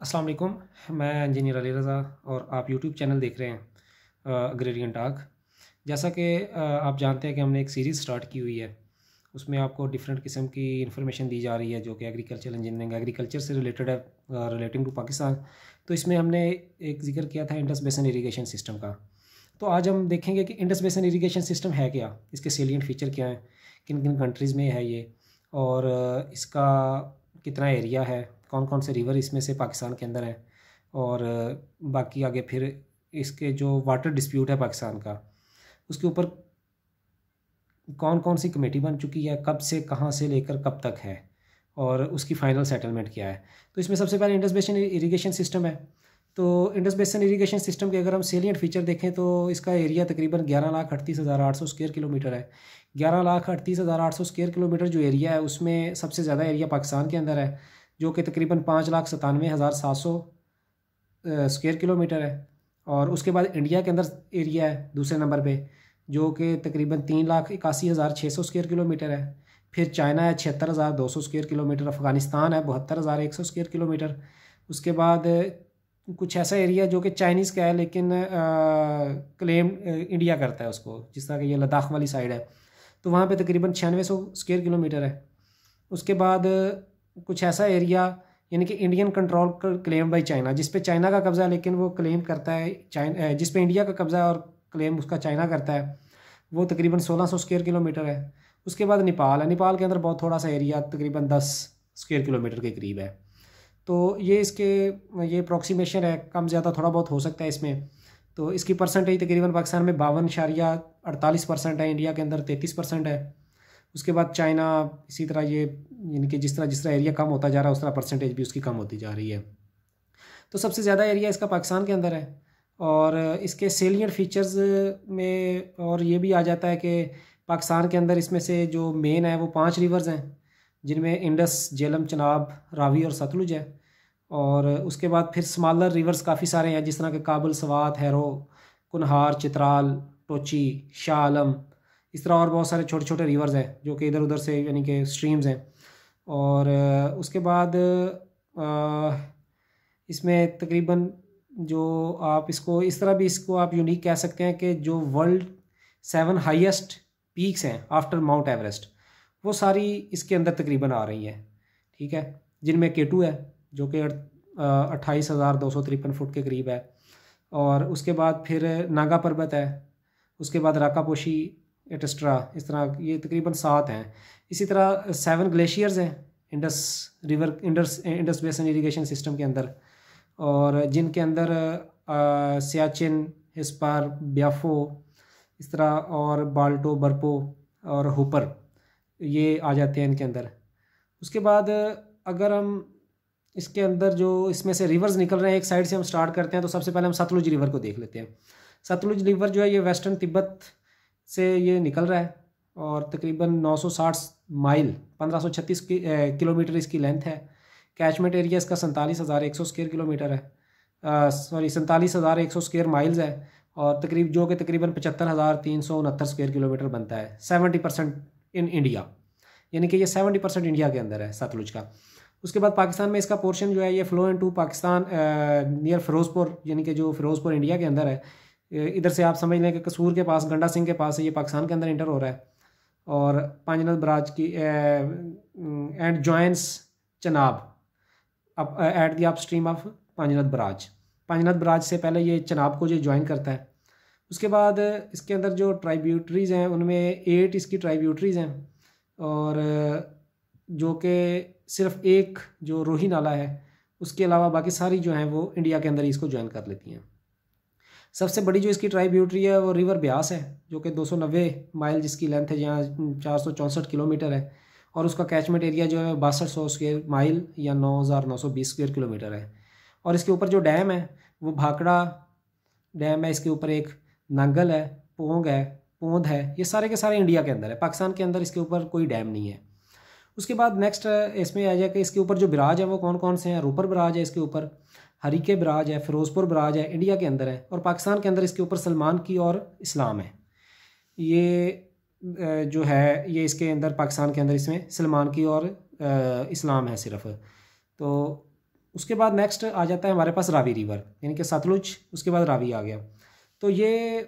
अस्सलाम वालेकुम। मैं इंजीनियर अली रज़ा और आप यूट्यूब चैनल देख रहे हैं अग्रेरियन टॉक। जैसा कि आप जानते हैं कि हमने एक सीरीज़ स्टार्ट की हुई है, उसमें आपको डिफरेंट किस्म की इंफॉर्मेशन दी जा रही है जो कि एग्रीकल्चर इंजीनियरिंग एग्रीकल्चर से रिलेटेड है, रिलेटिंग टू पाकिस्तान। तो इसमें हमने एक जिक्र किया था इंडस बेसिन इरीगेशन सिस्टम का। तो आज हम देखेंगे कि इंडस बेसिन इरीगेशन सिस्टम है क्या, इसके सेलिएंट फीचर क्या हैं, किन किन कंट्रीज़ में है ये, और इसका कितना एरिया है, कौन कौन से रिवर इसमें से पाकिस्तान के अंदर हैं, और बाकी आगे फिर इसके जो वाटर डिस्प्यूट है पाकिस्तान का, उसके ऊपर कौन कौन सी कमेटी बन चुकी है, कब से कहाँ से लेकर कब तक है, और उसकी फ़ाइनल सेटलमेंट क्या है। तो इसमें सबसे पहले इंडस बेसिन इरीगेशन सिस्टम है। तो इंडस बेसिन इरीगेशन सिस्टम के अगर हम सेलिएंट फीचर देखें तो इसका एरिया तकरीबन 11,38,800 स्क्वायर किलोमीटर है। 11,38,800 स्क्वायर किलोमीटर जो एरिया है उसमें सबसे ज़्यादा एरिया पाकिस्तान के अंदर है, जो कि तकरीबन 5,97,700 स्क्वायर किलोमीटर है। और उसके बाद इंडिया के अंदर एरिया है दूसरे नंबर पे, जो कि तकरीबन 3,81,600 स्क्वायर किलोमीटर है। फिर चाइना है 76,200 स्क्वायर किलोमीटर, अफ़गानिस्तान है 72,100 स्क्वायर किलोमीटर। उसके बाद कुछ ऐसा एरिया जो कि चाइनीज़ का है लेकिन क्लेम इंडिया करता है उसको, जिस तरह कि ये लद्दाख वाली साइड है, तो वहाँ पे तकरीबन 9600 स्क्वायर किलोमीटर है। उसके बाद कुछ ऐसा एरिया यानी कि Indian control claim by China, जिस पे चाइना का कब्ज़ा है लेकिन वो क्लेम करता है चाइना, जिस पे इंडिया का कब्ज़ा है और क्लेम उसका चाइना करता है, वो तकरीबन 1600 स्क्वायर किलोमीटर है। उसके बाद नेपाल है, नेपाल के अंदर बहुत थोड़ा सा एरिया तकरीबन 10 स्क्वायर किलोमीटर के करीब है। तो ये इसके ये अप्रॉक्सीमेशन है, कम ज़्यादा थोड़ा बहुत हो सकता है इसमें। तो इसकी परसेंटेज तकरीबन पाकिस्तान में 52.48% है, इंडिया के अंदर 33% है। उसके बाद चाइना इसी तरह, ये यानी कि जिस तरह एरिया कम होता जा रहा है उस तरह परसेंटेज भी उसकी कम होती जा रही है। तो सबसे ज़्यादा एरिया इसका पाकिस्तान के अंदर है। और इसके सेलिएंट फीचर्स में और ये भी आ जाता है कि पाकिस्तान के अंदर इसमें से जो मेन है वो 5 रिवर्स हैं, जिनमें इंडस, झेलम, चनाब, रावी और सतलुज है। और उसके बाद फिर स्मॉलर रिवर्स काफ़ी सारे हैं, जिस तरह के काबुल, सवात, हैरो, कुनहार, चित्राल, टोची, शाह आलम, इस तरह और बहुत सारे छोटे छोटे रिवर्स हैं जो कि इधर उधर से यानी कि स्ट्रीम्स हैं। और उसके बाद इसमें तकरीबन जो आप इसको इस तरह भी इसको आप यूनिक कह सकते हैं कि जो वर्ल्ड 7 हाईएस्ट पीक्स हैं आफ्टर माउंट एवरेस्ट, वो सारी इसके अंदर तकरीबन आ रही हैं, ठीक है। जिनमें केटू है जो कि 28,253 फुट के करीब है। और उसके बाद फिर नागा पर्वत है, उसके बाद राकापोशी, एटस्ट्रा, इस तरह ये तकरीबन 7 हैं। इसी तरह 7 ग्लेशियर्स हैं Indus river, Indus basin irrigation system के अंदर, और जिनके अंदर सियाचिन, हिस्पार, ब्याफो, इस तरह और बाल्टो, बर्पो और हुपर, ये आ जाते हैं इनके अंदर। उसके बाद अगर हम इसके अंदर जो इसमें से रिवर्स निकल रहे हैं, एक साइड से हम स्टार्ट करते हैं, तो सबसे पहले हम सतलुज रिवर को देख लेते हैं। सतलुज रिवर जो है ये वेस्टर्न तिब्बत से ये निकल रहा है और तकरीबन 960 माइल 1536 किलोमीटर इसकी लेंथ है। कैचमेंट एरिया इसका 47,100 स्क्वायर किलोमीटर है, 47,100 स्क्वायर माइल्स है। और जो कि तकरीबन 75,369 स्क्वायर किलोमीटर बनता है। 70% इन इंडिया, यानी कि ये 70% इंडिया के अंदर है सतलुज का। उसके बाद पाकिस्तान में इसका पोर्शन जो है ये flow into Pakistan near Ferozepur, यानी कि जो फिरोज़पुर इंडिया के अंदर है। इधर से आप समझ लें कि कसूर के पास, गंडा सिंह के पास है, ये पाकिस्तान के अंदर इंटर हो रहा है। और पांजनद बराज की and joins Chenab up at the upstream of Panjnad barrage. Panjnad barrage से पहले ये चनाब को जो ज्वाइन करता है। उसके बाद इसके अंदर जो ट्राइब्यूटरीज़ हैं उनमें 8 इसकी ट्राइब्यूटरीज़ हैं, और जो कि सिर्फ एक जो रोही नाला है उसके अलावा बाकी सारी जो हैं वो इंडिया के अंदर ही इसको ज्वाइन कर लेती हैं। सबसे बड़ी जो इसकी ट्राइब्यूटरी है वो रिवर ब्यास है, जो कि 290 माइल जिसकी लेंथ है, जहाँ 464 किलोमीटर है। और उसका कैचमेंट एरिया जो है 6200 स्क्वायर माइल या 9,920 स्क्वायर किलोमीटर है। और इसके ऊपर जो डैम है वो भाखड़ा डैम है, इसके ऊपर एक नांगल है, पोंग है, पोंद है, ये सारे के सारे इंडिया के अंदर है। पाकिस्तान के अंदर इसके ऊपर कोई डैम नहीं है। उसके बाद नेक्स्ट इसमें आ जाए कि इसके ऊपर जो बराज है वो कौन कौन से हैं। रूपर बराज है इसके ऊपर, हरीके बराज है, फिरोज़पुर बराज है, इंडिया के अंदर है। और पाकिस्तान के अंदर इसके ऊपर सलमान की और इस्लाम है। ये जो है ये इसके अंदर पाकिस्तान के अंदर इसमें सलमान की और इस्लाम है सिर्फ। तो उसके बाद नेक्स्ट आ जाता है हमारे पास रावी रिवर, यानी कि सतलुज, उसके बाद रावी आ गया। तो ये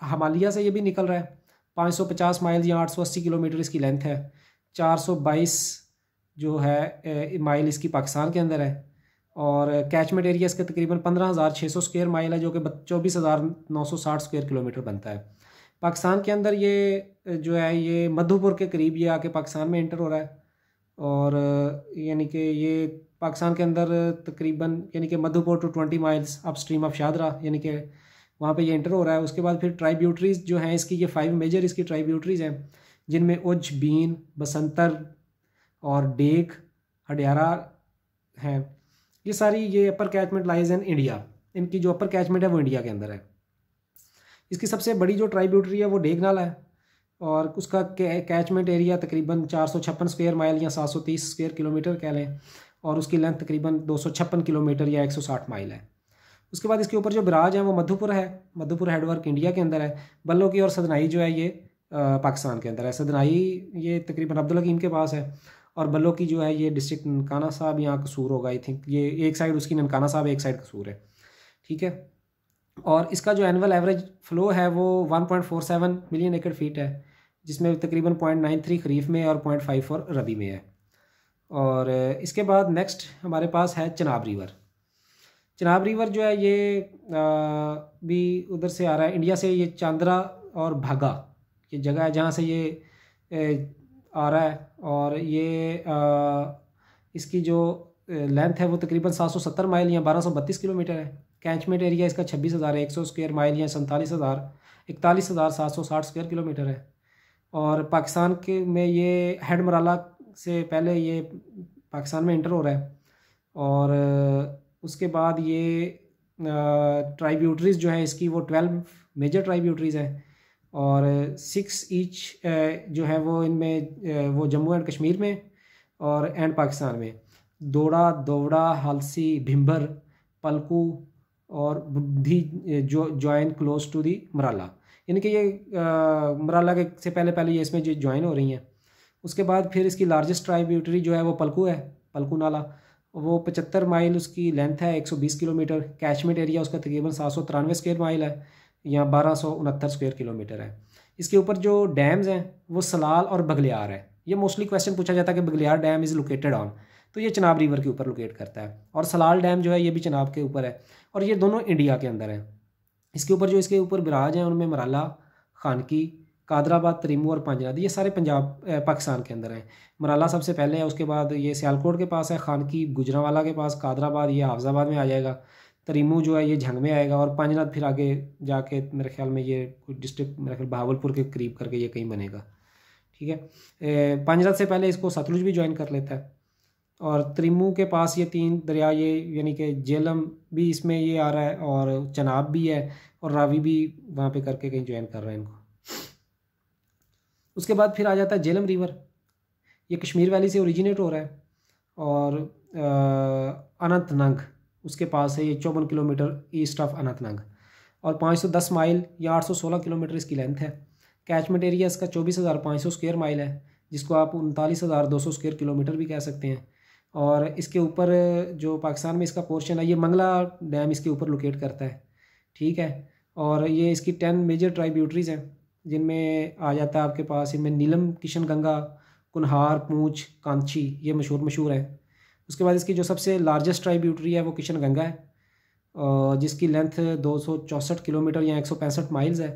हिमालय से ये भी निकल रहा है, 550 माइल या 880 किलोमीटर इसकी लेंथ है। 422 जो है माइल इसकी पाकिस्तान के अंदर है, और कैचमेंट एरिया इसका तकरीबन 15,600 स्क्वायर माइल है, जो कि 24,960 स्क्वायर किलोमीटर बनता है। पाकिस्तान के अंदर ये जो है ये मधुपुर के करीब ये आके पाकिस्तान में इंटर हो रहा है, और यानी कि ये पाकिस्तान के अंदर तकरीबन यानी कि Madhupur to 20 miles upstream of Shadra, यानी कि वहाँ पे ये इंटर हो रहा है। उसके बाद फिर ट्राइब्यूटरीज जो हैं इसकी, ये 5 मेजर इसकी ट्राइब्यूटरीज हैं, जिनमें उज, बीन, बसंतर और डेग, हडियारा हैं। ये सारी ये अपर कैचमेंट लाइज इन इंडिया, इनकी जो अपर कैचमेंट है वो इंडिया के अंदर है। इसकी सबसे बड़ी जो ट्राइब्यूटरी है वो डेग नाला है, और उसका कैचमेंट एरिया तकरीबन 456 स्क्वायर माइल या 730 स्क्वायर किलोमीटर कह लें, और उसकी लेंथ तकरीबन 256 किलोमीटर या 160 माइल है। उसके बाद इसके ऊपर जो बराज है वो मधुपुर है, मधुपुर हेडवर्क इंडिया के अंदर है। बल्लो की और सदनाई जो है ये पाकिस्तान के अंदर है। सदनाई ये तकरीबन अब्दुल हकीम के पास है, और बल्लो की जो है ये डिस्ट्रिक्ट ननकाना साहब यहाँ कसूर होगा, आई थिंक ये एक साइड उसकी ननकाना साहब, एक साइड कसूर है, ठीक है। और इसका जो एनुअल एवरेज फ़्लो है वो 1.47 मिलियन एकड़ फीट है, जिसमें तकरीबन 0.93 खरीफ में और 0.54 रबी में है। और इसके बाद नेक्स्ट हमारे पास है चनाब रिवर। चनाब रिवर जो है ये भी उधर से आ रहा है, इंडिया से। ये चांद्रा और भागा ये जगह है जहाँ से ये आ रहा है, और ये इसकी जो लेंथ है वो तकरीबन 770 माइल या 1232 किलोमीटर है। कैचमेंट एरिया इसका 26,100 स्क्वायर माइल या 41,760 स्क्वायर किलोमीटर है। और पाकिस्तान के में ये हेड मराला से पहले ये पाकिस्तान में इंटर हो रहा है, और उसके बाद ये ट्राइब्यूटरीज़ जो है इसकी वो 12 मेजर ट्राइब्यूटरीज़ हैं, और 6 ईच जो है वो इनमें वो जम्मू एंड कश्मीर में और पाकिस्तान में दोड़ा, दोवड़ा, हलसी, भिम्बर, पलकू और बुद्धि जो join close to the Marala, यानी कि ये मराला के से पहले ये इसमें जो ज्वाइन हो रही हैं। उसके बाद फिर इसकी लार्जेस्ट ट्राइब्यूटरी जो है वो पलकू है, पलकू नाला। वो 75 माइल उसकी लेंथ है, 120 किलोमीटर। कैचमेंट एरिया उसका तकरीबन 793 स्क्वायर माइल है या 1269 स्क्वायर किलोमीटर है। इसके ऊपर जो डैम्स हैं वो सलाल और बगलियार है। ये मोस्टली क्वेश्चन पूछा जाता है कि Baglihar dam is located on, तो ये चनाब रिवर के ऊपर लोकेट करता है, और सलाल डैम जो है ये भी चनाब के ऊपर है, और ये दोनों इंडिया के अंदर हैं। इसके ऊपर जो इसके ऊपर बराज हैं उनमें मराला, खानकी, कादराबाद, तरीमू और पांजनाद, ये सारे पंजाब पाकिस्तान के अंदर हैं। मराला सबसे पहले है, उसके बाद ये सियालकोट के पास है, खानकी गुजरांवाला के पास, कादराबाद ये हाफजाबाद में आ जाएगा, तरीमू जो है ये झंग में आएगा, और पांजनाद फिर आगे जाके मेरे ख्याल में ये कुछ डिस्ट्रिक्ट मेरे ख्याल बहावलपुर के करीब करके ये कहीं बनेगा, ठीक है। पांजनाद से पहले इसको सतलुज भी ज्वाइन कर लेता है, और तरीमू के पास ये 3 दरिया ये यानी कि जेलम भी इसमें ये आ रहा है, और चनाब भी है, और रावी भी वहाँ पे करके कहीं ज्वाइन कर रहे हैं इनको। उसके बाद फिर आ जाता है जेलम रिवर। ये कश्मीर वैली से ओरिजिनेट हो रहा है, और अनंतनाग उसके पास है, ये 54 किलोमीटर ईस्ट ऑफ अनंतनाग, और 510 माइल या 816 किलोमीटर इसकी लेंथ है। कैचमेंट एरिया इसका 24,500 स्क्वायर माइल है, जिसको आप 39,200 स्क्वायर किलोमीटर भी कह सकते हैं। और इसके ऊपर जो पाकिस्तान में इसका पोर्शन है, ये मंगला डैम इसके ऊपर लोकेट करता है, ठीक है। और ये इसकी 10 मेजर ट्राइब्यूटरीज़ हैं, जिनमें आ जाता है आपके पास, इनमें नीलम, किशन गंगा, कुनहार, पूंछ, कांची, ये मशहूर है। उसके बाद इसकी जो सबसे लार्जेस्ट ट्राइब्यूटरी है वो किशन गंगा है, जिसकी लेंथ 264 किलोमीटर या 165 माइल्स है।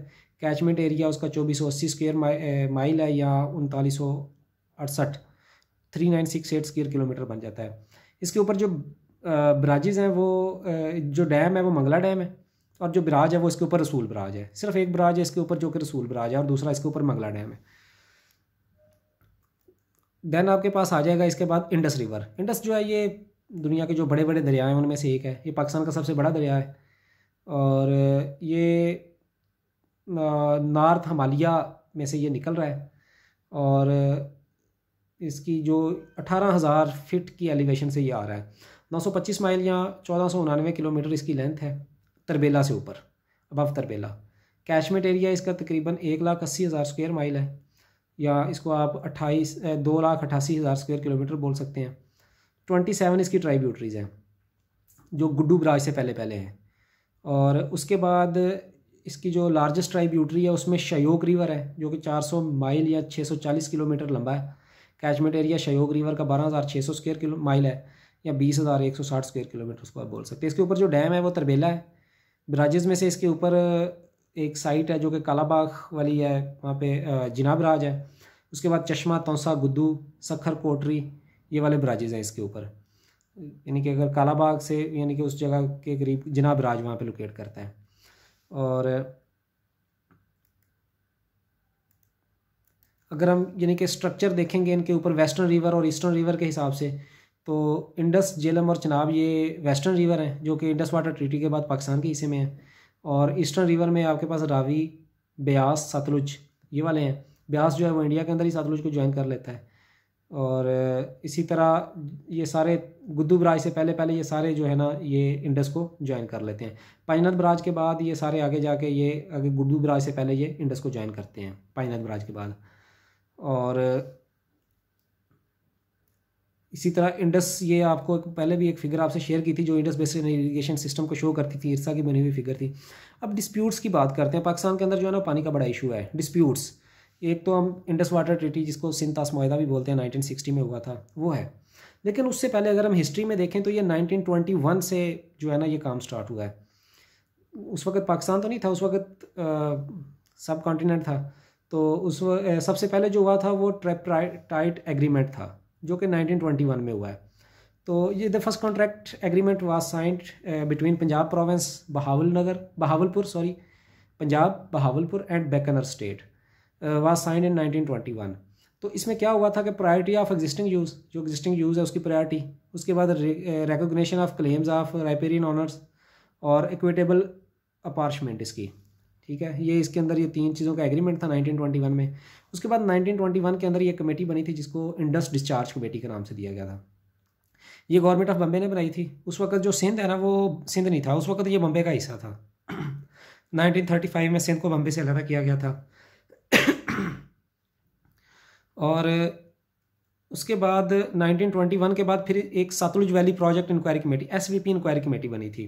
कैचमेंट एरिया उसका 2480 स्क्वायर माइल है या 3968 3968 स्क्वायर किलोमीटर बन जाता है। इसके ऊपर जो बराजेज हैं वो जो डैम है वो मंगला डैम है, और जो बराज है वो इसके ऊपर रसूल बराज है। सिर्फ एक बराज है इसके ऊपर जो कि रसूल बराज है, और दूसरा इसके ऊपर मंगला डैम है। देन आपके पास आ जाएगा इसके बाद इंडस रिवर। इंडस जो है ये दुनिया के जो बड़े बड़े दरिया हैं उनमें से एक है, ये पाकिस्तान का सबसे बड़ा दरिया है, और ये नॉर्थ हिमालय में से ये निकल रहा है, और इसकी जो 18,000 फीट की एलिवेशन से ये आ रहा है। 925 माइल या 1499 किलोमीटर इसकी लेंथ है तरबेला से ऊपर, अबव तरबेला। कैचमेंट एरिया इसका तकरीबन 1,80,000 स्क्वायर माइल है, या इसको आप 2,88,000 स्क्वायर किलोमीटर बोल सकते हैं। 27 इसकी ट्राइब्यूटरीज़ हैं जो गुड्डू बराज से पहले पहले हैं। और उसके बाद इसकी जो लार्जेस्ट ट्राइब्यूटरी है उसमें शयोक रिवर है जो कि 400 माइल या 640 किलोमीटर लंबा है। कैचमेंट एरिया शयोक रिवर का 12,600 स्क्वायर माइल है या 20,160 स्क्वायर किलोमीटर उसको आप बोल सकते हैं। इसके ऊपर जो डैम है वो तरबेला है। बराजेज़ में से इसके ऊपर एक साइट है जो कि कालाबाग वाली है, वहाँ पे जिना बराज है। उसके बाद चश्मा, तौसा, गुद्दू, सखर, कोटरी, ये वाले बराजेज़ हैं इसके ऊपर। यानी कि अगर कालाबाग से यानी कि उस जगह के करीब जिना बराज वहाँ पे लोकेट करता है। और अगर हम यानी कि स्ट्रक्चर देखेंगे इनके ऊपर वेस्टर्न रिवर और ईस्टर्न रिवर के हिसाब से, तो इंडस, झेलम और चिनाब ये वेस्टर्न रिवर हैं जो कि इंडस वाटर ट्रीटी के बाद पाकिस्तान के हिस्से में हैं। और ईस्टर्न रिवर में आपके पास रावी, ब्यास, सतलुज ये वाले हैं। ब्यास जो है वो इंडिया के अंदर ही सतलुज को ज्वाइन कर लेता है। और इसी तरह ये सारे गुद्दू बराज से पहले पहले ये सारे जो है ना ये इंडस को ज्वाइन कर लेते हैं। पानीनद बराज के बाद ये सारे आगे जाके ये आगे गुड्डू बराज से पहले ये इंडस को ज्वाइन करते हैं पानीनद बराज के बाद। और इसी तरह इंडस, ये आपको पहले भी एक फिगर आपसे शेयर की थी जो इंडस बेसिन इरीगेशन सिस्टम को शो करती थी, इरसा की बनी हुई फिगर थी। अब डिस्प्यूट्स की बात करते हैं। पाकिस्तान के अंदर जो है ना पानी का बड़ा इशू है, डिस्प्यूट्स। एक तो हम इंडस वाटर ट्रीटी जिसको सिंतास मुआहदा भी बोलते हैं 1960 में हुआ था वो है। लेकिन उससे पहले अगर हम हिस्ट्री में देखें तो ये 1921 से जो है ना ये काम स्टार्ट हुआ है। उस वक्त पाकिस्तान तो नहीं था, उस वक्त सब कॉन्टिनेंट था। तो उस सबसे पहले जो हुआ था वो ट्राइपाइट एग्रीमेंट था जो कि 1921 में हुआ है। तो ये the first contract agreement was signed between Punjab province, Punjab, Bahawalpur and Bikaner state was signed in 1921। तो इसमें क्या हुआ था कि प्रायोरिटी ऑफ एग्जिस्टिंग यूज़, जो एग्जिस्टिंग यूज़ है उसकी प्रायोरिटी, उसके बाद recognition of claims of riparian honours और इक्विटेबल अपार्चमेंट इसकी, ठीक है। ये इसके अंदर ये 3 चीज़ों का एग्रीमेंट था 1921 में। उसके बाद 1921 के अंदर ये कमेटी बनी थी जिसको इंडस डिस्चार्ज कमेटी के नाम से दिया गया था। ये गवर्नमेंट ऑफ बम्बे ने बनाई थी। उस वक्त जो सिंध है ना वो सिंध नहीं था, उस वक्त ये बम्बे का हिस्सा था। 1935 में सिंध को बम्बे से अलग किया गया था। और उसके बाद 1921 के बाद फिर एक Sutlej valley project inquiry committee, SVP inquiry committee बनी थी।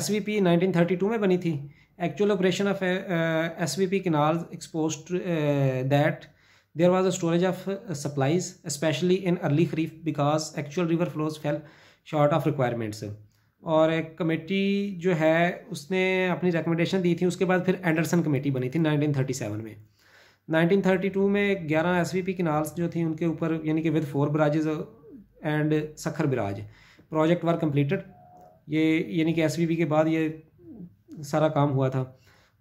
SVP 1932 में बनी थी। Actual operation of SVP canal exposed that there was a storage of supplies specially in early kharif because actual river flows fell short of requirements. और एक committee जो है उसने अपनी रिकमेंडेशन दी थी। उसके बाद फिर एंडरसन कमेटी बनी थी 1937 में। 1932 में 11 SVP कैनाल्स जो थी उनके ऊपर यानी कि with 4 barrages and Sukkur barrage project were completed. ये यानी कि SVP के बाद ये सारा काम हुआ था।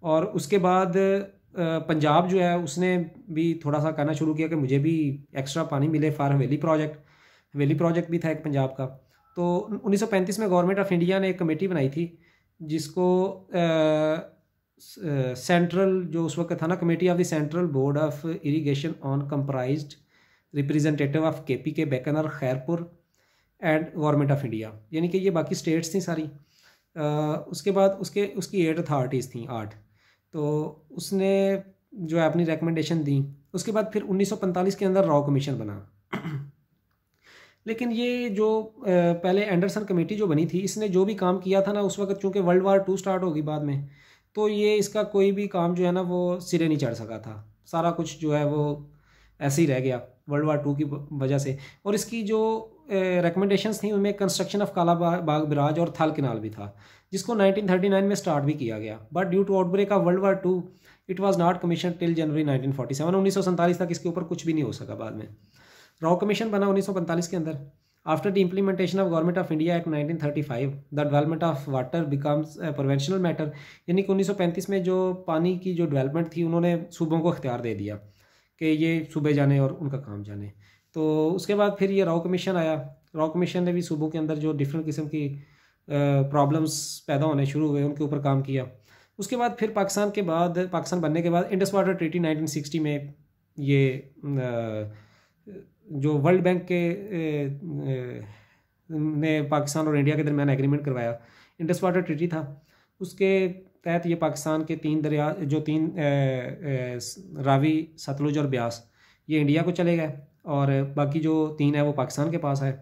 और उसके बाद पंजाब जो है उसने भी थोड़ा सा करना शुरू किया कि मुझे भी एक्स्ट्रा पानी मिले for Haveli project. Haveli project भी था एक पंजाब का। तो 1935 में गवर्नमेंट ऑफ इंडिया ने एक कमेटी बनाई थी जिसको सेंट्रल जो उस वक्त था ना, committee of the central board of irrigation on comprised representative of KPK, Bikaner, Khairpur and government of India, यानी कि ये बाकी स्टेट्स थी सारी। उसके बाद उसकी 8 अथॉरिटीज़ थी, 8। तो उसने जो है अपनी रिकमेंडेशन दी। उसके बाद फिर 1945 के अंदर रॉ कमीशन बना। लेकिन ये जो पहले एंडरसन कमेटी जो बनी थी इसने जो भी काम किया था ना उस वक्त, चूँकि वर्ल्ड वार 2 स्टार्ट होगी बाद में, तो ये इसका कोई भी काम जो है ना वो सिरे नहीं चढ़ सका था। सारा कुछ जो है वो ऐसे ही रह गया वर्ल्ड वार 2 की वजह से। और इसकी जो रिकमेंडेशंस थी उनमें कंस्ट्रक्शन ऑफ कालाबाग बराज और थल कैनाल भी था जिसको 1939 में स्टार्ट भी किया गया। But due to outbreak of world war 2 it was not commission till January 1947। 1947 तक इसके ऊपर कुछ भी नहीं हो सका। बाद में रॉ कमीशन बना 1945 के अंदर। After the implementation of government of India act 1935 the development of water becomes provincial matter, यानी कि 1935 में जो पानी की जो डेवलपमेंट थी उन्होंने सूबों को इख्तियार दे दिया कि ये सूबे जाने और उनका काम जाने। तो उसके बाद फिर ये रॉ कमीशन आया। रॉ कमीशन ने भी सूबों के अंदर जो डिफरेंट किस्म की प्रॉब्लम्स पैदा होने शुरू हुए उनके ऊपर काम किया। उसके बाद फिर पाकिस्तान बनने के बाद इंडस वाटर ट्रीटी 1960 में ये जो वर्ल्ड बैंक के ने पाकिस्तान और इंडिया के दरमियान एग्रीमेंट करवाया, इंडस वाटर ट्रीटी था। उसके तहत ये पाकिस्तान के 3 दरिया जो 3 रावी, सतलुज और ब्यास, ये इंडिया को चले गए और बाकी जो 3 है वो पाकिस्तान के पास है।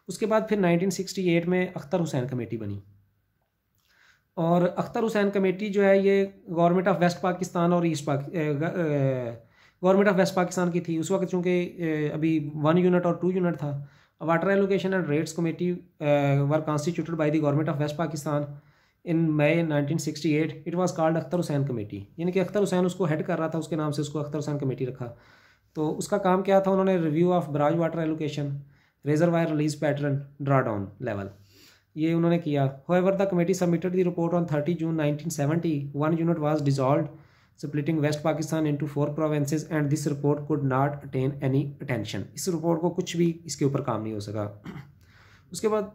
उसके बाद फिर 1968 में अख्तर हुसैन कमेटी बनी, और अख्तर हुसैन कमेटी जो है ये गवर्नमेंट ऑफ वेस्ट पाकिस्तान और गवर्नमेंट ऑफ वेस्ट पाकिस्तान की थी उस वक्त, चूँकि अभी 1 यूनिट और 2 यूनिट था। Water allocation and rates committee were constituted by the government of West Pakistan in May 1968। It was called Akhtar Hussain committee, यानी कि अख्तर हुसैन उसको हेड कर रहा था, उसके नाम से उसको अख्तर हुसैन कमेटी रखा। तो उसका काम क्या था, उन्होंने review of barrage water allocation, reservoir release pattern, draw down level, ये उन्होंने किया। However, the committee submitted the report on 30 June 1970. One unit was dissolved, splitting West Pakistan into 4 provinces, and this report could not attain any attention. इस report को कुछ भी इसके ऊपर काम नहीं हो सका। उसके बाद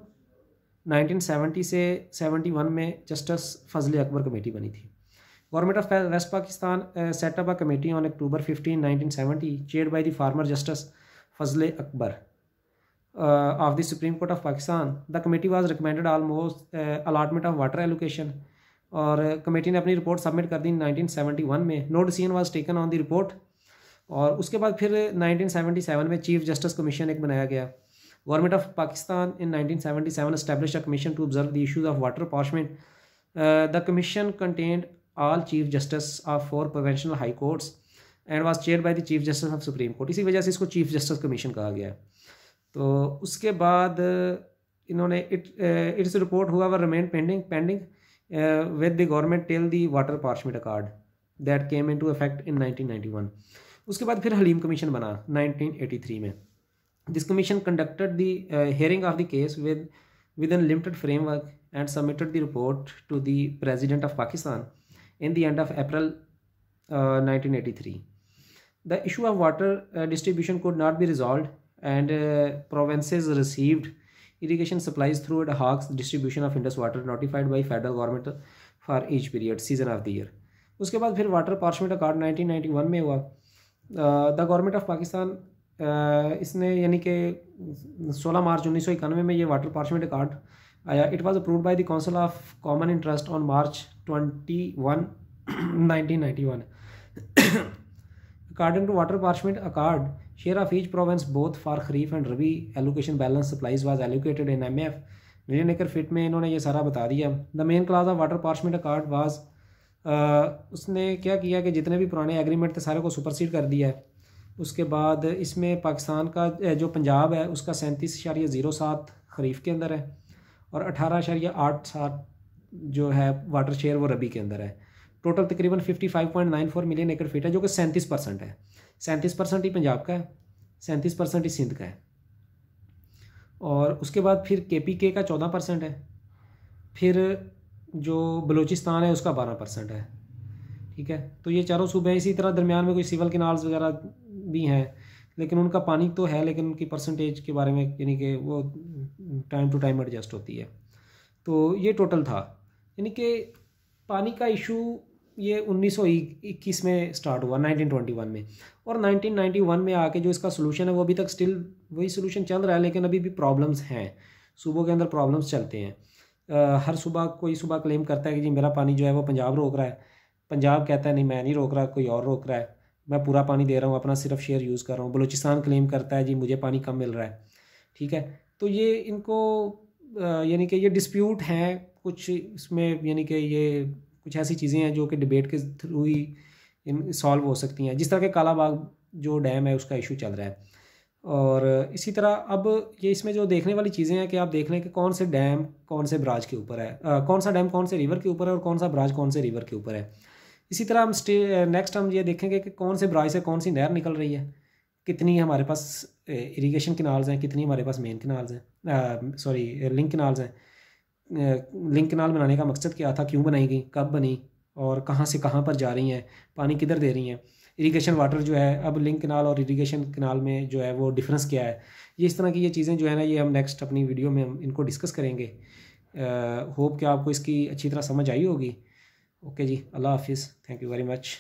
1970 से 71 में जस्टिस फजल अकबर कमेटी बनी थी। Government of West Pakistan set up a committee on October 15, 1970, chaired by the former justice Fazal Akbar of the Supreme Court of Pakistan. The committee was recommended almost allotment of water allocation, और कमेटी ने अपनी report submit कर दी 1971 में। No decision was taken on the report. और उसके बाद फिर 1977 में चीफ जस्टिस कमीशन एक बनाया गया। Government of Pakistan in 1977 established a commission to observe the issues of water apportionment. The commission contained all chief justice of 4 provincial high courts and was chaired by the chief justice of Supreme Court. इसी वजह से इसको chief justice commission कहा गया है। तो उसके बाद इन्होंने इट्स रिपोर्ट हुआ remain pending with the government till the water apportionment accord that came into effect in 1991। उसके बाद फिर हलीम कमीशन बना 1983 में। This commission conducted the hearing of the case with an limited framework and submitted the report to the president of Pakistan in the end of April 1983। The issue of water distribution could not be resolved and provinces received irrigation supplies through ad hoc distribution of Indus water notified by federal government for each period season of the year. उसके बाद फिर water apportionment accord 1991 में हुआ। The government of Pakistan इसने यानी कि 16 मार्च 1991 में ये वाटर पार्चमेंट अकॉर्ड आया। It was approved by the council of common interest on March 21, 1991। According to water parchment accord, share of each province both for Kharif and Rabi allocation balance supplies was allocated in MF million acre feet में इन्होंने ये सारा बता दिया। The main clause of water parchment accord was उसने क्या किया कि जितने भी पुराने एग्रीमेंट थे सारे को सुपरसीड कर दिया है। उसके बाद इसमें पाकिस्तान का जो पंजाब है उसका 37.07 खरीफ के अंदर है और 18.87 जो है वाटर शेयर वो रबी के अंदर है। टोटल तकरीबन 55.94 मिलियन एकड़ फीट है, जो कि 37% है। 37% ही पंजाब का है, 37% ही सिंध का है। और उसके बाद फिर KPK का 14% है, फिर जो बलूचिस्तान है उसका 12% है। ठीक है, तो ये चारों सूबे हैं। इसी तरह दरमियान में कोई सिवल किनाल्स वगैरह भी हैं, लेकिन उनका पानी तो है, लेकिन उनकी परसेंटेज के बारे में यानी कि वो टाइम टू टाइम एडजस्ट होती है। तो ये टोटल था, यानी कि पानी का इशू ये 1921 में स्टार्ट हुआ 1921 में, और 1991 में आके जो इसका सोल्यूशन है वो अभी तक स्टिल वही सोल्यूशन चल रहा है, लेकिन अभी भी प्रॉब्लम्स हैं। सूबों के अंदर प्रॉब्लम्स चलते हैं। हर सूबा कोई सूबा क्लेम करता है कि जी मेरा पानी जो है वो पंजाब रोक रहा है, पंजाब कहता है नहीं मैं नहीं रोक रहा, कोई और रोक रहा है, मैं पूरा पानी दे रहा हूँ, अपना सिर्फ शेयर यूज़ कर रहा हूँ। बलूचिस्तान क्लेम करता है जी मुझे पानी कम मिल रहा है। ठीक है, तो ये इनको यानी कि ये डिस्प्यूट हैं कुछ इसमें, यानी कि ये कुछ ऐसी चीज़ें हैं जो कि डिबेट के थ्रू ही इन सॉल्व हो सकती हैं। जिस तरह के कालाबाग जो डैम है उसका इशू चल रहा है, और इसी तरह अब ये इसमें जो देखने वाली चीज़ें हैं कि आप देख लें कि कौन से डैम कौन से बराज के ऊपर है, कौन सा डैम कौन से रिवर के ऊपर है और कौन सा बराज कौन से रिवर के ऊपर है। इसी तरह हम नेक्स्ट हम ये देखेंगे कि कौन से बराज से कौन सी नहर निकल रही है, कितनी हमारे पास इरीगेशन किनाल्स हैं, कितनी हमारे पास मेन किनाल्स हैं, लिंक किनाल्स हैं। लिंक किनाल बनाने का मकसद क्या था, क्यों बनाई गई, कब बनी और कहाँ से कहाँ पर जा रही हैं, पानी किधर दे रही हैं। इरीगेशन वाटर जो है अब लिंक किनाल और इरीगेशन किनाल में जो है वो डिफरेंस क्या है। ये इस तरह की ये चीज़ें जो है ना, ये हम नेक्स्ट अपनी वीडियो में हम इनको डिस्कस करेंगे। होप कि आपको इसकी अच्छी तरह समझ आई होगी। ओके जी, अल्लाह हाफिज़, थैंक यू वेरी मच।